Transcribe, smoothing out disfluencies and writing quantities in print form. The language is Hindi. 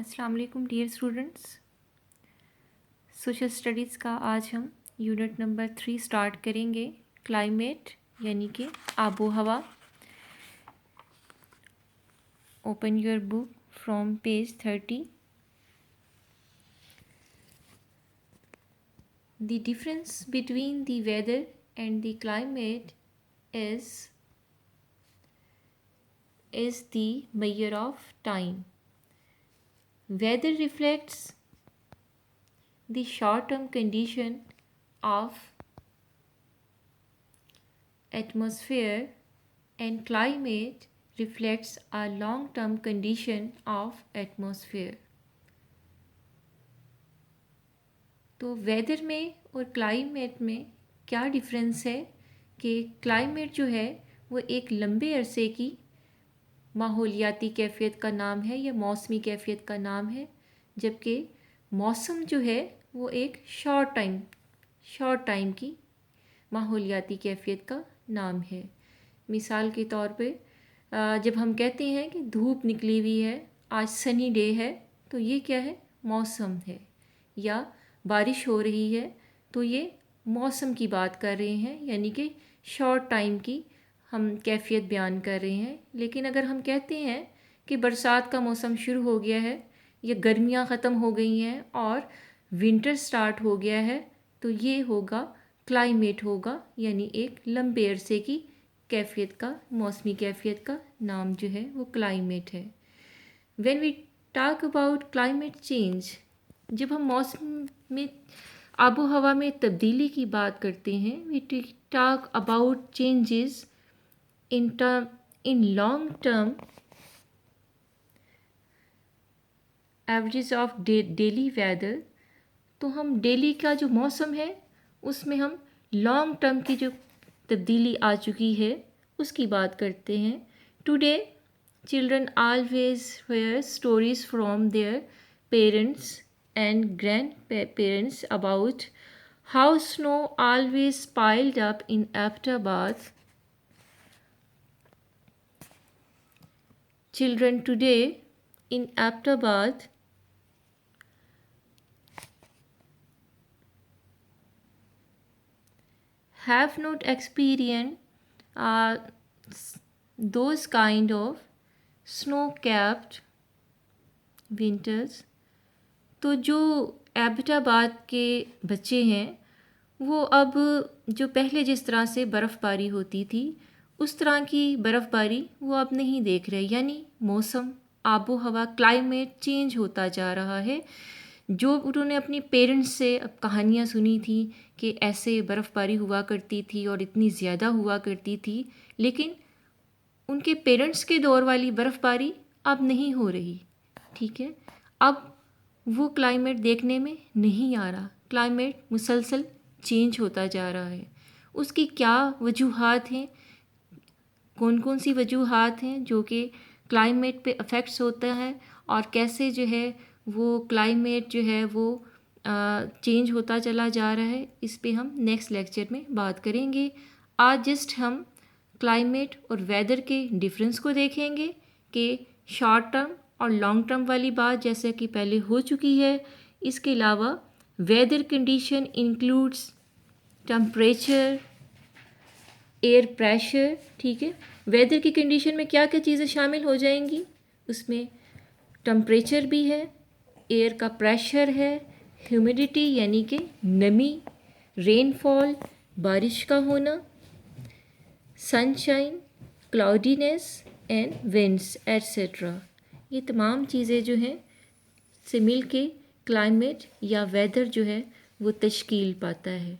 अस्सलाम वालेकुम डियर स्टूडेंट्स। सोशल स्टडीज़ का आज हम यूनिट नंबर 3 स्टार्ट करेंगे। क्लाइमेट यानी कि आबो हवा। Open your book from page 30। The difference between the weather and the climate is the measure of time. Weather reflects the short-term condition of atmosphere and climate reflects a long-term condition of atmosphere. तो वेदर में और क्लाइमेट में क्या डिफरेंस है कि क्लाइमेट जो है वो एक लंबे अरसे की माहौलियाती कैफियत का नाम है या मौसमी कैफियत का नाम है, जबकि मौसम जो है वो एक शॉर्ट टाइम की माहौलियाती कैफियत का नाम है। मिसाल के तौर पे जब हम कहते हैं कि धूप निकली हुई है, आज सनी डे है, तो ये क्या है? मौसम है। या बारिश हो रही है तो ये मौसम की बात कर रहे हैं, यानी कि शॉर्ट टाइम की हम कैफियत बयान कर रहे हैं। लेकिन अगर हम कहते हैं कि बरसात का मौसम शुरू हो गया है या गर्मियाँ ख़त्म हो गई हैं और विंटर स्टार्ट हो गया है, तो ये होगा क्लाइमेट होगा, यानी एक लंबे अरसे की कैफियत का, मौसमी कैफियत का नाम जो है वो क्लाइमेट है। When we talk about climate change, जब हम मौसम में आबो हवा में तब्दीली की बात करते हैं, we talk about changes in long term average of daily weather, तो हम डेली का जो मौसम है उसमें हम लॉन्ग टर्म की जो तब्दीली आ चुकी है उसकी बात करते हैं। Today children always hear stories from their parents and grandparents about how snow always piled up in Ahmedabad. Children today in Ahmedabad have not experienced those kind of snow-capped winters. तो जो एबटाबाद के बच्चे हैं वो अब जो पहले जिस तरह से बर्फ़बारी होती थी उस तरह की बर्फ़बारी वो अब नहीं देख रहे, यानी मौसम, आबो हवा, क्लाइमेट चेंज होता जा रहा है। जो उन्होंने अपने पेरेंट्स से अब कहानियाँ सुनी थी कि ऐसे बर्फ़बारी हुआ करती थी और इतनी ज़्यादा हुआ करती थी, लेकिन उनके पेरेंट्स के दौर वाली बर्फ़बारी अब नहीं हो रही। ठीक है, अब वो क्लाइमेट देखने में नहीं आ रहा। क्लाइमेट मुसलसल चेंज होता जा रहा है। उसकी क्या वजूहात हैं, कौन कौन सी वजूहात हैं जो कि क्लाइमेट पे अफेक्ट्स होता है और कैसे जो है वो क्लाइमेट जो है वो चेंज होता चला जा रहा है, इस पे हम नेक्स्ट लेक्चर में बात करेंगे। आज जस्ट हम क्लाइमेट और वेदर के डिफरेंस को देखेंगे कि शॉर्ट टर्म और लॉन्ग टर्म वाली बात जैसे कि पहले हो चुकी है। इसके अलावा weather condition includes temperature, air pressure. ठीक है, वेदर की कंडीशन में क्या क्या चीज़ें शामिल हो जाएंगी? उसमें टेम्परेचर भी है, एयर का प्रेशर है, ह्यूमिडिटी यानी कि नमी, रेनफॉल बारिश का होना, sunshine, cloudiness and winds etcetera. ये तमाम चीज़ें जो हैं से मिल के क्लाइमेट या वेदर जो है वो तश्कील पाता है।